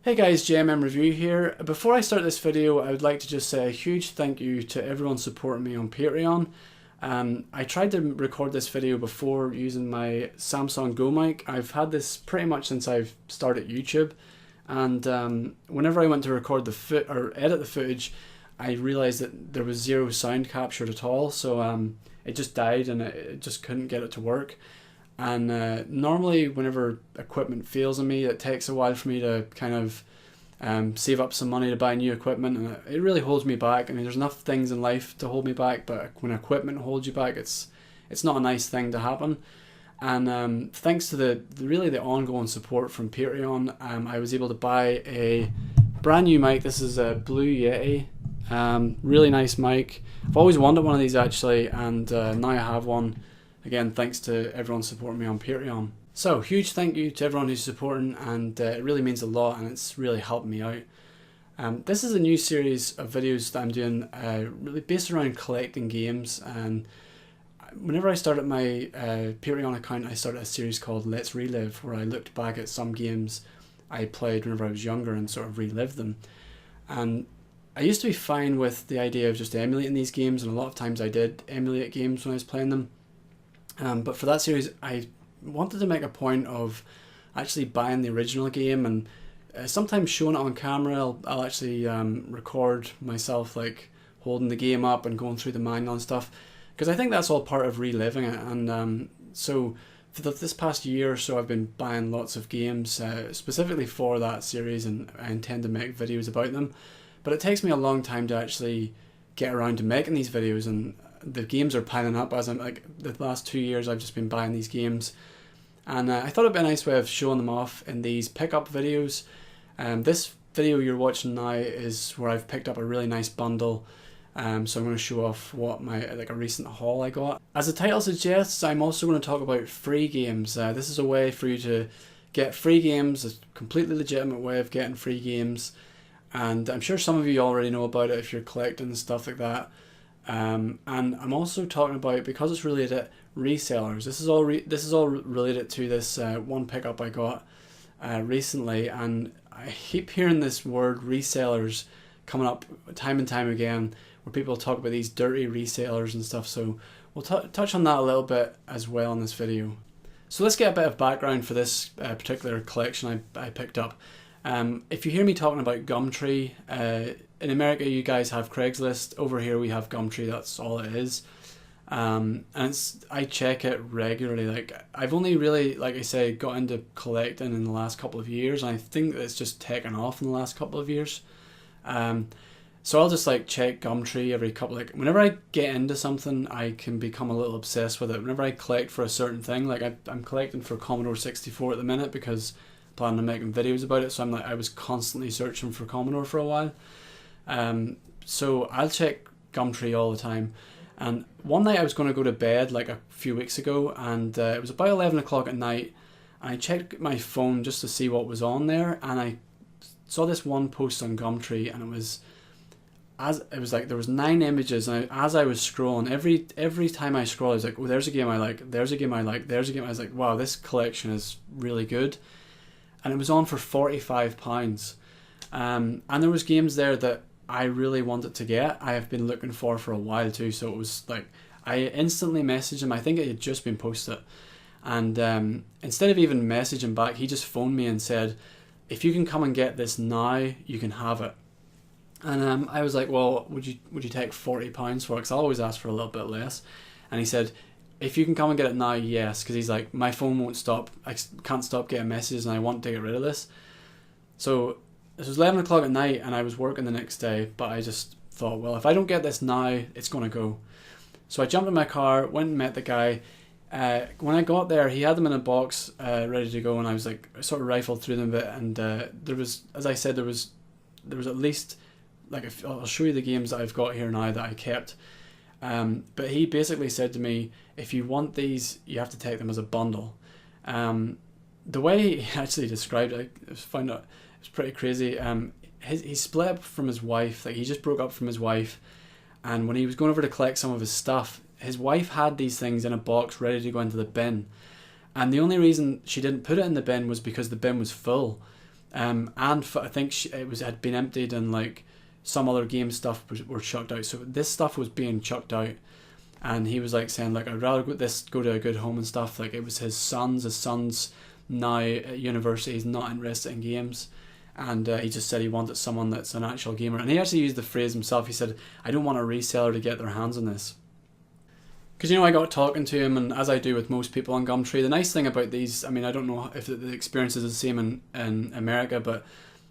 Hey guys, JMM Review here. Before I start this video, I would like to just say a huge thank you to everyone supporting me on Patreon. I tried to record this video before using my Samsung Go mic. I've had this pretty much since I've started YouTube, and whenever I went to record or edit the footage, I realized that there was zero sound captured at all, so it just died and it just couldn't get it to work. And normally whenever equipment fails on me, it takes a while for me to kind of save up some money to buy new equipment, and it really holds me back. I mean, there's enough things in life to hold me back, but when equipment holds you back, it's not a nice thing to happen. And thanks to the ongoing support from Patreon, I was able to buy a brand new mic. This is a Blue Yeti, really nice mic. I've always wanted one of these actually, and now I have one. Again, thanks to everyone supporting me on Patreon. So, huge thank you to everyone who's supporting, and it really means a lot, and it's really helped me out. This is a new series of videos that I'm doing, really based around collecting games. And whenever I started my Patreon account, I started a series called Let's Relive, where I looked back at some games I played whenever I was younger and sort of relived them. And I used to be fine with the idea of just emulating these games, and a lot of times I did emulate games when I was playing them. But for that series, I wanted to make a point of actually buying the original game, and sometimes showing it on camera. I'll actually record myself like holding the game up and going through the manual and stuff, because I think that's all part of reliving it. And so for this past year or so, I've been buying lots of games specifically for that series, and I intend to make videos about them. But it takes me a long time to actually get around to making these videos, and the games are piling up. As I'm like, the last 2 years I've just been buying these games, and I thought it'd be a nice way of showing them off in these pickup videos. This video you're watching now is where I've picked up a really nice bundle, so I'm going to show off what a recent haul I got. As the title suggests, I'm also going to talk about free games. This is a way for you to get free games, a completely legitimate way of getting free games, and I'm sure some of you already know about it if you're collecting and stuff like that. And I'm also talking about, because it's related to resellers. This is all related to this one pickup I got recently, and I keep hearing this word resellers coming up time and time again, where people talk about these dirty resellers and stuff. So we'll touch on that a little bit as well in this video. So let's get a bit of background for this particular collection I picked up. If you hear me talking about Gumtree, in America you guys have Craigslist. Over here we have Gumtree. That's all it is. And I check it regularly. Like, I've only really, like I say, got into collecting in the last couple of years, and I think that it's just taken off in the last couple of years. So I'll just like check Gumtree every couple, like whenever I get into something, I can become a little obsessed with it. Whenever I collect for a certain thing, like I'm collecting for Commodore 64 at the minute because I'm planning on making videos about it. So I was constantly searching for Commodore for a while. So I'll check Gumtree all the time. And one night I was going to go to bed like a few weeks ago, and it was about 11 o'clock at night, and I checked my phone just to see what was on there, and I saw this one post on Gumtree, and it was like there was 9 images, and as I was scrolling, every time I scroll, I was like, oh, there's a game I like, there's a game I like, there's a game. I was like, wow, this collection is really good. And it was on for £45. And there was games there that I really wanted to get. I have been looking for a while too, so it was like I instantly messaged him. I think it had just been posted, and instead of even messaging back, he just phoned me and said, if you can come and get this now, you can have it. And I was like, well, would you take £40 for it? Because I always ask for a little bit less. And he said, if you can come and get it now, yes, because he's like, my phone won't stop, I can't stop getting messages, and I want to get rid of this. So it was 11 o'clock at night, and I was working the next day, but I just thought, well, if I don't get this now, it's going to go. So I jumped in my car, went and met the guy. When I got there, he had them in a box ready to go, and I was like, I sort of rifled through them a bit, and there was, as I said, there was at least, like, I'll show you the games that I've got here now that I kept. But he basically said to me, if you want these, you have to take them as a bundle. The way he actually described it, I found out, it's pretty crazy. He split up from his wife. Like, he just broke up from his wife, and when he was going over to collect some of his stuff, his wife had these things in a box ready to go into the bin, and the only reason she didn't put it in the bin was because the bin was full. I think it had been emptied, and like some other game stuff were chucked out. So this stuff was being chucked out, and he was like saying like, I'd rather go to a good home and stuff. Like it was his son's now at university. He's not interested in games, and he just said he wanted someone that's an actual gamer. And he actually used the phrase himself. He said, I don't want a reseller to get their hands on this. Because, I got talking to him, and as I do with most people on Gumtree, the nice thing about these, I mean, I don't know if the experience is the same in America, but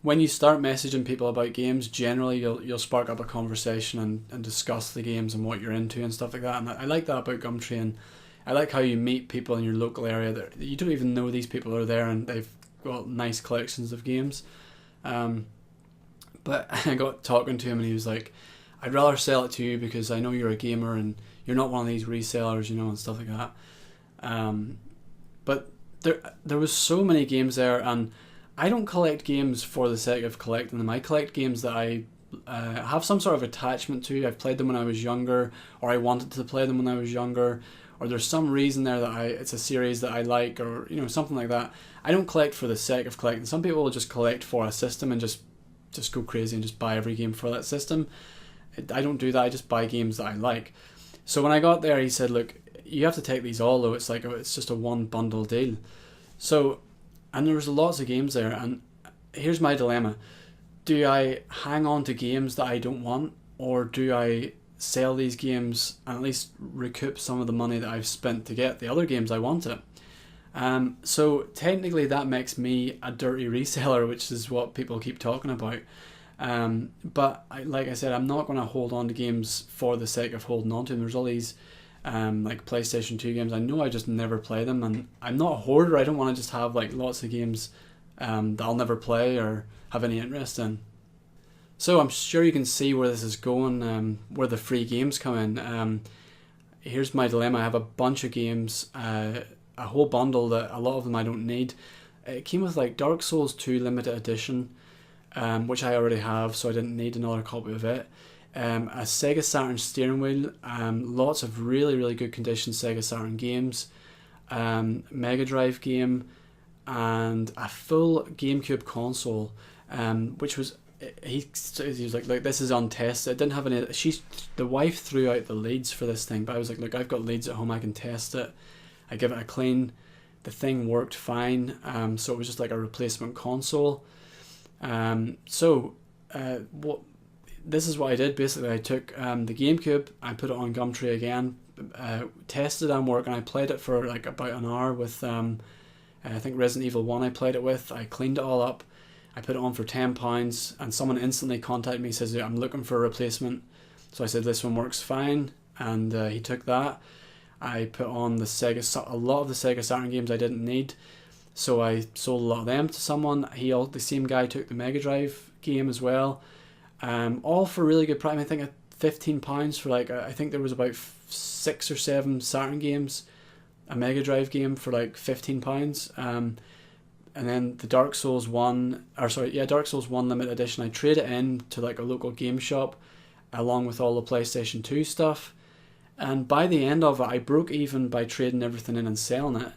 when you start messaging people about games, generally you'll spark up a conversation and discuss the games and what you're into and stuff like that. And I like that about Gumtree, and I like how you meet people in your local area that you don't even know these people are there, and they've got nice collections of games. But I got talking to him, and he was like, I'd rather sell it to you because I know you're a gamer and you're not one of these resellers, and stuff like that. But there was so many games there, and I don't collect games for the sake of collecting them. I collect games that I have some sort of attachment to. I've played them when I was younger, or I wanted to play them when I was younger, or there's some reason there that it's a series that I like, or something like that. I don't collect for the sake of collecting. Some people will just collect for a system and just go crazy and just buy every game for that system. I don't do that. I just buy games that I like. So when I got there, he said, look, you have to take these all, though. It's like it's just a one bundle deal. So, and there was lots of games there, and here's my dilemma. Do I hang on to games that I don't want, or do I sell these games and at least recoup some of the money that I've spent to get the other games I wanted? So technically that makes me a dirty reseller, which is what people keep talking about. But like I said, I'm not going to hold on to games for the sake of holding on to them. There's all these like PlayStation 2 games. I know I just never play them, and I'm not a hoarder. I don't want to just have like lots of games that I'll never play or have any interest in. So I'm sure you can see where this is going, where the free games come in. Here's my dilemma. I have a bunch of games, a whole bundle that a lot of them I don't need. It came with like Dark Souls 2 limited edition, which I already have, so I didn't need another copy of it. A Sega Saturn steering wheel, lots of really, really good condition Sega Saturn games, Mega Drive game, and a full GameCube console, which was, he was like, this is untested. It didn't have any, the wife threw out the leads for this thing, but I was like, look, I've got leads at home, I can test it. I give it a clean, the thing worked fine, so it was just like a replacement console. This is what I did. Basically, I took the GameCube, I put it on Gumtree again, tested it on work, and I played it for like about an hour with I think Resident Evil 1 I played it with. I cleaned it all up, I put it on for £10, and someone instantly contacted me, says, I'm looking for a replacement. So I said, this one works fine, and he took that. I put on a lot of the Sega Saturn games I didn't need, so I sold a lot of them to someone. The same guy took the Mega Drive game as well, all for really good price. I think at £15 for like, I think there was about 6 or 7 Saturn games, a Mega Drive game for like £15, and then the Dark Souls 1 limited edition, I traded it in to like a local game shop along with all the PlayStation 2 stuff, and by the end of it I broke even by trading everything in and selling it,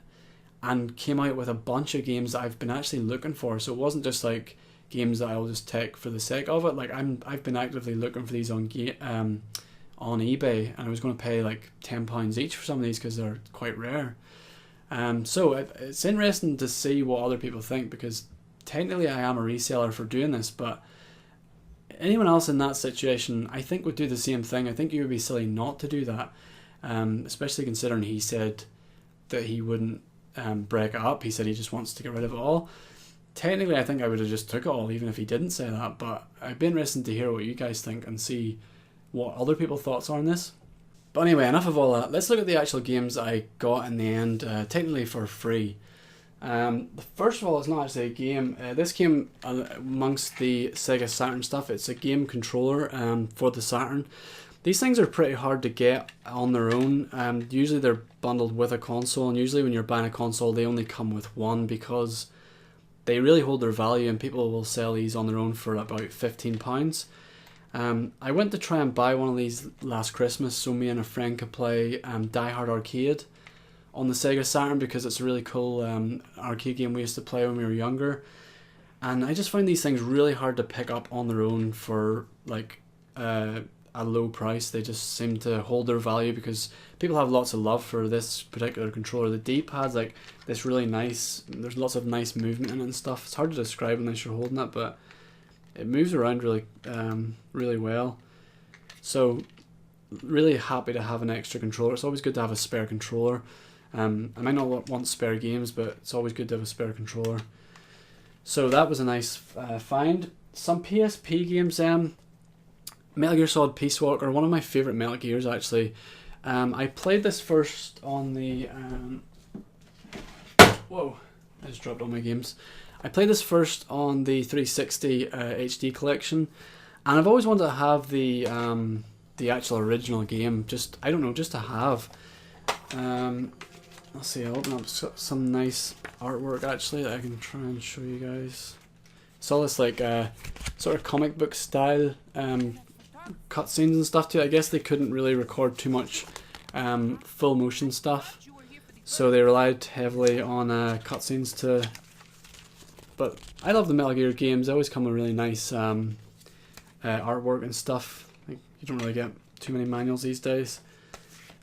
and came out with a bunch of games that I've been actually looking for. So it wasn't just like games that I'll just take for the sake of it. Like I've been actively looking for these on eBay, and I was going to pay like £10 each for some of these because they're quite rare. So it's interesting to see what other people think, because technically I am a reseller for doing this, but anyone else in that situation I think would do the same thing. I think you would be silly not to do that, especially considering he said that he wouldn't break it up. He said he just wants to get rid of it all. Technically I think I would have just took it all even if he didn't say that, but I'd be interested to hear what you guys think and see what other people's thoughts are on this. But anyway, enough of all that. Let's look at the actual games I got in the end, technically for free. First of all, it's not actually a game. This came amongst the Sega Saturn stuff. It's a game controller for the Saturn. These things are pretty hard to get on their own. Usually they're bundled with a console, and usually when you're buying a console they only come with one, because they really hold their value, and people will sell these on their own for about £15. I went to try and buy one of these last Christmas so me and a friend could play Die Hard Arcade on the Sega Saturn, because it's a really cool arcade game we used to play when we were younger. and I just find these things really hard to pick up on their own for like a low price. They just seem to hold their value because people have lots of love for this particular controller. The D-pad's like this really nice, there's lots of nice movement in it and stuff. It's hard to describe unless you're holding it, but it moves around really really well. So really happy to have an extra controller. It's always good to have a spare controller. I might not want spare games, but it's always good to have a spare controller. So that was a nice find. Some PSP games. Metal Gear Solid Peace Walker, one of my favourite Metal Gears actually. I played this first on the... whoa, I just dropped all my games. I played this first on the 360 HD collection, and I've always wanted to have the actual original game, just, I don't know, just to have. Let's see, I'll open up some nice artwork actually that I can try and show you guys. It's all this like sort of comic book style cutscenes and stuff too. I guess they couldn't really record too much full motion stuff, so they relied heavily on cutscenes to. But I love the Metal Gear games. They always come with really nice artwork and stuff. Like, you don't really get too many manuals these days,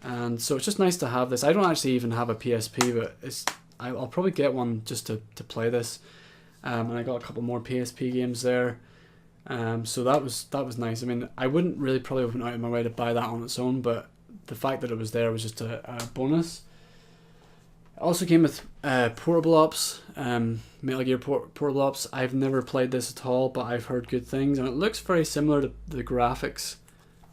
and so it's just nice to have this. I don't actually even have a PSP, but I'll probably get one just to play this. And I got a couple more PSP games there. So that was nice. I mean, I wouldn't really probably have went out of my way to buy that on its own, but the fact that it was there was just a bonus. It also came with Portable Ops, Metal Gear Portable Ops. I've never played this at all, but I've heard good things, and it looks very similar to the graphics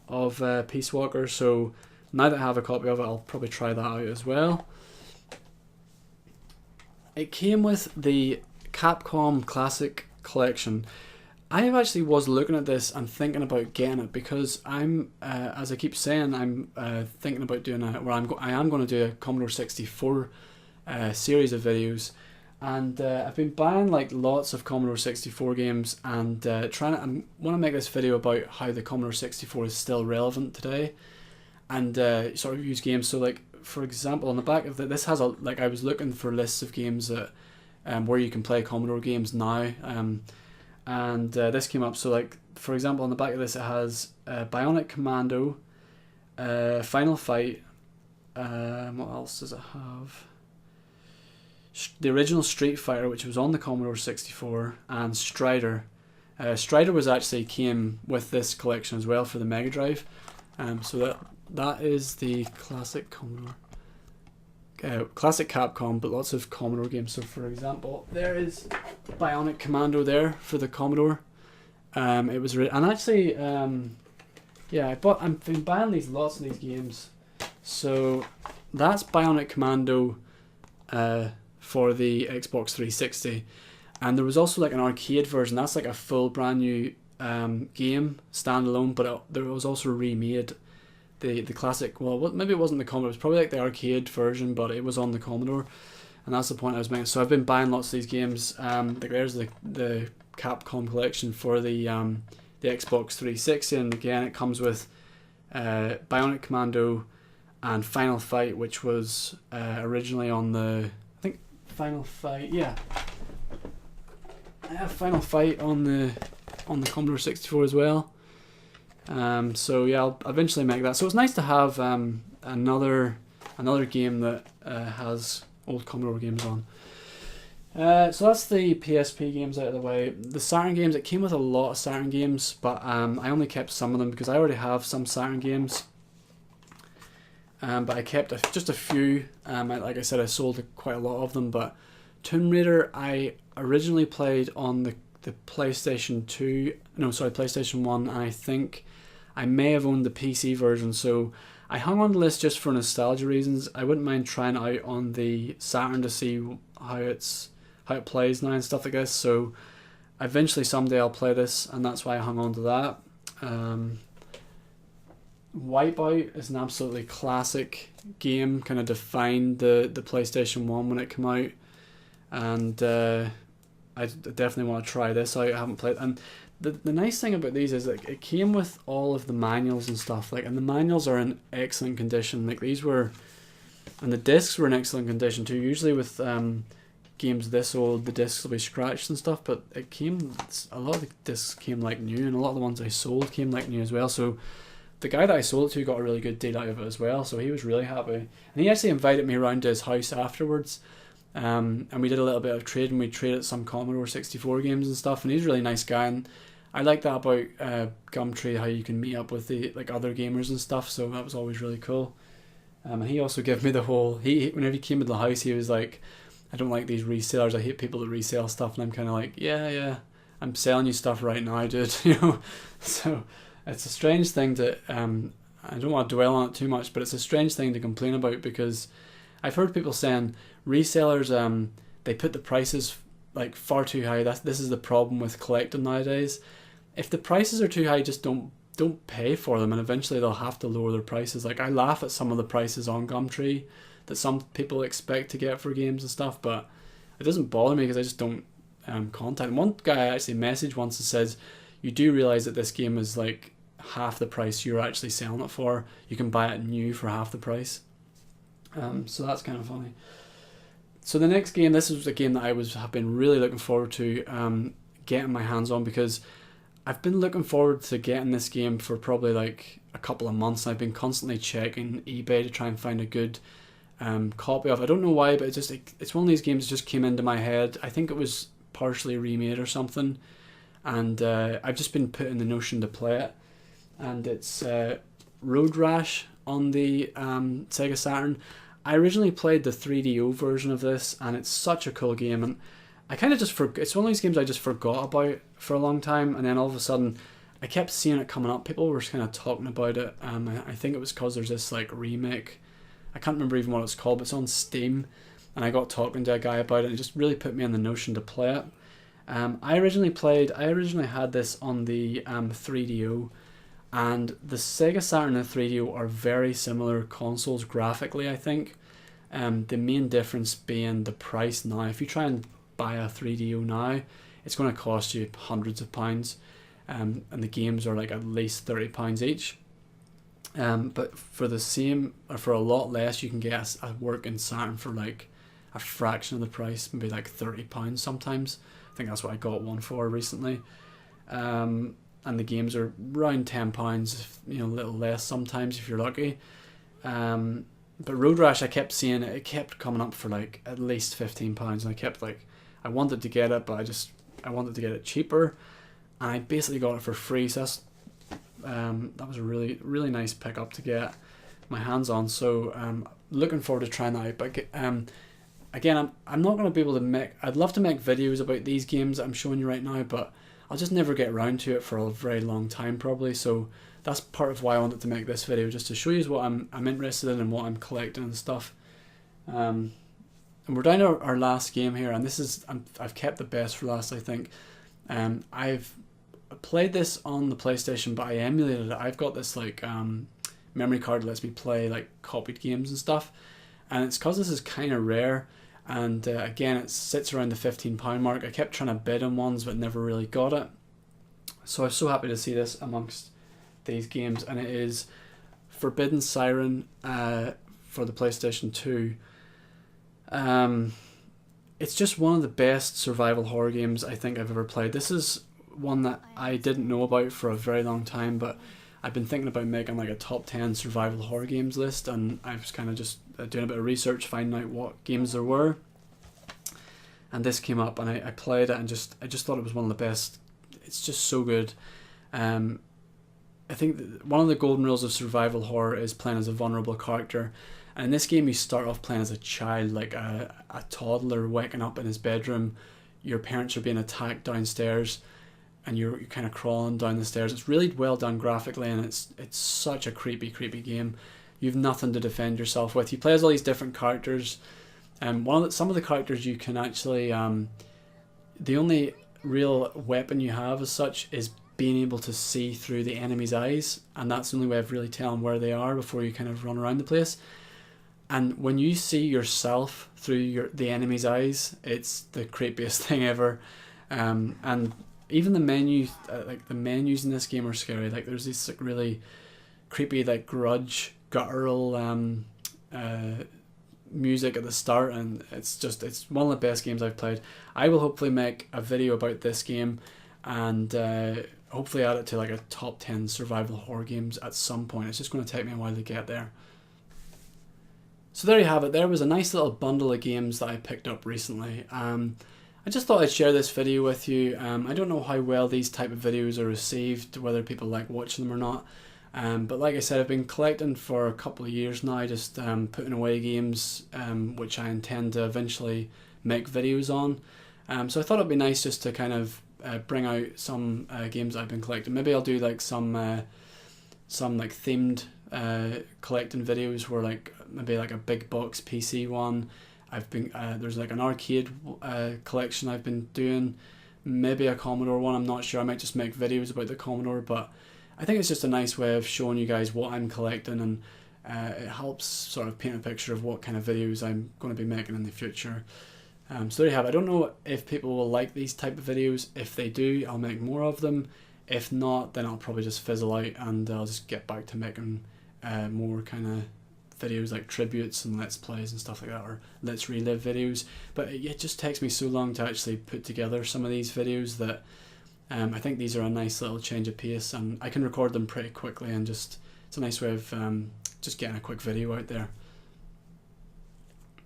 of Peace Walker, so now that I have a copy of it, I'll probably try that out as well. It came with the Capcom Classic Collection. I actually was looking at this and thinking about getting it because I'm, as I keep saying, I'm thinking about doing I am going to do a Commodore 64 series of videos, and I've been buying like lots of Commodore 64 games and I want to make this video about how the Commodore 64 is still relevant today, and sort of use games. So like, for example, on the back of this has I was looking for lists of games that where you can play Commodore games now. And this came up. So like, for example, on the back of this it has Bionic Commando, Final Fight, what else does it have? The original Street Fighter, which was on the Commodore 64, and Strider. Strider was actually came with this collection as well for the Mega Drive. So that is the classic Commodore. Classic Capcom, but lots of Commodore games. So for example, there is Bionic Commando there for the Commodore. It was and actually yeah, I've been buying lots of these games. So that's Bionic Commando for the Xbox 360, and there was also like an arcade version. That's like a full brand new game standalone, but there was also remade. The classic, well, maybe it wasn't the Commodore, it was probably like the arcade version, but it was on the Commodore, and that's the point I was making. So I've been buying lots of these games. Like there's the Capcom collection for the Xbox 360, and again it comes with Bionic Commando and Final Fight, which was originally on the, I think Final Fight, yeah, I have Final Fight on the Commodore 64 as well. So yeah, I'll eventually make that. So it's nice to have another game that has old Commodore games on. So that's the PSP games out of the way. The Saturn games, it came with a lot of Saturn games, but I only kept some of them because I already have some Saturn games. But I kept just a few. Like I said, I sold quite a lot of them. But Tomb Raider, I originally played on the PlayStation 2. No, sorry, PlayStation 1. And I think I may have owned the PC version. So I hung on the list just for nostalgia reasons. I wouldn't mind trying it out on the Saturn to see how it plays now and stuff like this. So eventually someday I'll play this, and that's why I hung on to that. Wipeout is an absolutely classic game, kind of defined the PlayStation 1 when it came out, and I definitely want to try this out. I haven't played, and the nice thing about these is like it came with all of the manuals and stuff, like, and the manuals are in excellent condition. Like these were, and the discs were in excellent condition too. Usually with games this old, the discs will be scratched and stuff, but a lot of the discs came like new, and a lot of the ones I sold came like new as well. So the guy that I sold it to got a really good deal out of it as well, so he was really happy. And he actually invited me around to his house afterwards, and we did a little bit of trading. We traded some Commodore 64 games and stuff, and he's a really nice guy, and I like that about Gumtree, how you can meet up with the other gamers and stuff, so that was always really cool. And he also gave me the whole, whenever he came to the house, he was like, I don't like these resellers, I hate people that resell stuff, and I'm kind of like, yeah, I'm selling you stuff right now, dude, you know. So it's a strange thing to, I don't want to dwell on it too much, but it's a strange thing to complain about, because I've heard people saying resellers, they put the prices like far too high. This is the problem with collecting nowadays. If the prices are too high, just don't pay for them, and eventually they'll have to lower their prices. Like, I laugh at some of the prices on Gumtree that some people expect to get for games and stuff, but it doesn't bother me because I just don't contact them. One guy I actually messaged once and says, you do realize that this game is like half the price you're actually selling it for. You can buy it new for half the price. So that's kind of funny. So the next game, this is a game that have been really looking forward to getting my hands on, because I've been looking forward to getting this game for probably like a couple of months. I've been constantly checking eBay to try and find a good copy of it. I don't know why, but it's one of these games that just came into my head. I think it was partially remade or something, and I've just been put in the notion to play it. And it's Road Rash on the Sega Saturn. I originally played the 3DO version of this, and it's such a cool game, and I kind of just it's one of these games I just forgot about for a long time, and then all of a sudden I kept seeing it coming up. People were kind of talking about it. I think it was because there's this like remake. I can't remember even what it's called, but it's on Steam, and I got talking to a guy about it, and it just really put me on the notion to play it. I originally had this on the 3DO, and the Sega Saturn and the 3DO are very similar consoles graphically, I think. The main difference being the price now. If you try and buy a 3DO now, it's going to cost you hundreds of pounds, and the games are like at least £30 each. But for the same, or for a lot less, you can get a working Saturn for like a fraction of the price, maybe like £30 sometimes. I think that's what I got one for recently. And the games are around £10, a little less sometimes if you're lucky. But Road Rash, I kept seeing it kept coming up for like at least £15, and I kept like, I wanted to get it, but I wanted to get it cheaper, and I basically got it for free. So that was a really, really nice pickup to get my hands on. So looking forward to trying that out. But again, I'm not going to be able to I'd love to make videos about these games that I'm showing you right now, but I'll just never get around to it for a very long time probably. So that's part of why I wanted to make this video, just to show you what I'm interested in and what I'm collecting and stuff. And we're down to our last game here, and this is I've kept the best for last, I think. I've played this on the PlayStation, but I emulated it. I've got this like memory card that lets me play like copied games and stuff, and it's because this is kind of rare. And again, it sits around the £15 mark. I kept trying to bid on ones, but never really got it. So I was so happy to see this amongst these games, and it is Forbidden Siren for the PlayStation 2. It's just one of the best survival horror games I think I've ever played. This is one that I didn't know about for a very long time, but I've been thinking about making like a top 10 survival horror games list, and I was kind of just doing a bit of research, finding out what games there were, and this came up, and I played it, and I just thought it was one of the best. It's just so good. I think one of the golden rules of survival horror is playing as a vulnerable character, and in this game you start off playing as a child, like a toddler waking up in his bedroom. Your parents are being attacked downstairs, and you're kind of crawling down the stairs. It's really well done graphically, and it's such a creepy game. You've nothing to defend yourself with. You play as all these different characters, and some of the characters you can actually the only real weapon you have as such is being able to see through the enemy's eyes, and that's the only way of really telling where they are before you kind of run around the place. And when you see yourself through the enemy's eyes, it's the creepiest thing ever. And even the menus, like the menus in this game are scary. Like there's these like really creepy, like grudge, guttural music at the start, and it's one of the best games I've played. I will hopefully make a video about this game, and hopefully add it to like a top 10 survival horror games at some point. It's just going to take me a while to get there. So there you have it. There was a nice little bundle of games that I picked up recently. I just thought I'd share this video with you. I don't know how well these type of videos are received, whether people like watching them or not. But like I said, I've been collecting for a couple of years now, just putting away games which I intend to eventually make videos on. So I thought it'd be nice just to kind of bring out some games I've been collecting. Maybe I'll do like some like themed collecting videos where like maybe like a big box PC one. I've been there's like an arcade collection I've been doing, maybe a Commodore one. I'm not sure. I might just make videos about the Commodore, but I think it's just a nice way of showing you guys what I'm collecting, and it helps sort of paint a picture of what kind of videos I'm going to be making in the future. So there you have it. I don't know if people will like these type of videos. If they do, I'll make more of them. If not, then I'll probably just fizzle out, and I'll just get back to making more kind of videos like tributes and let's plays and stuff like that, or let's relive videos. But it just takes me so long to actually put together some of these videos that I think these are a nice little change of pace, and I can record them pretty quickly, and just it's a nice way of just getting a quick video out there.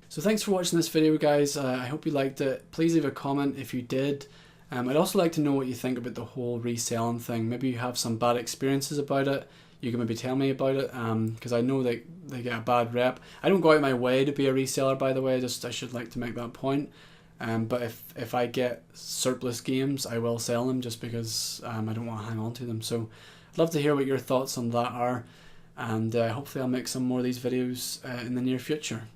So thanks for watching this video, guys. I hope you liked it. Please leave a comment if you did. I'd also like to know what you think about the whole reselling thing. Maybe you have some bad experiences about it. You can maybe tell me about it, because I know they get a bad rep. I don't go out of my way to be a reseller, by the way. I should like to make that point. But if I get surplus games, I will sell them, just because I don't want to hang on to them. So I'd love to hear what your thoughts on that are, and hopefully I'll make some more of these videos in the near future.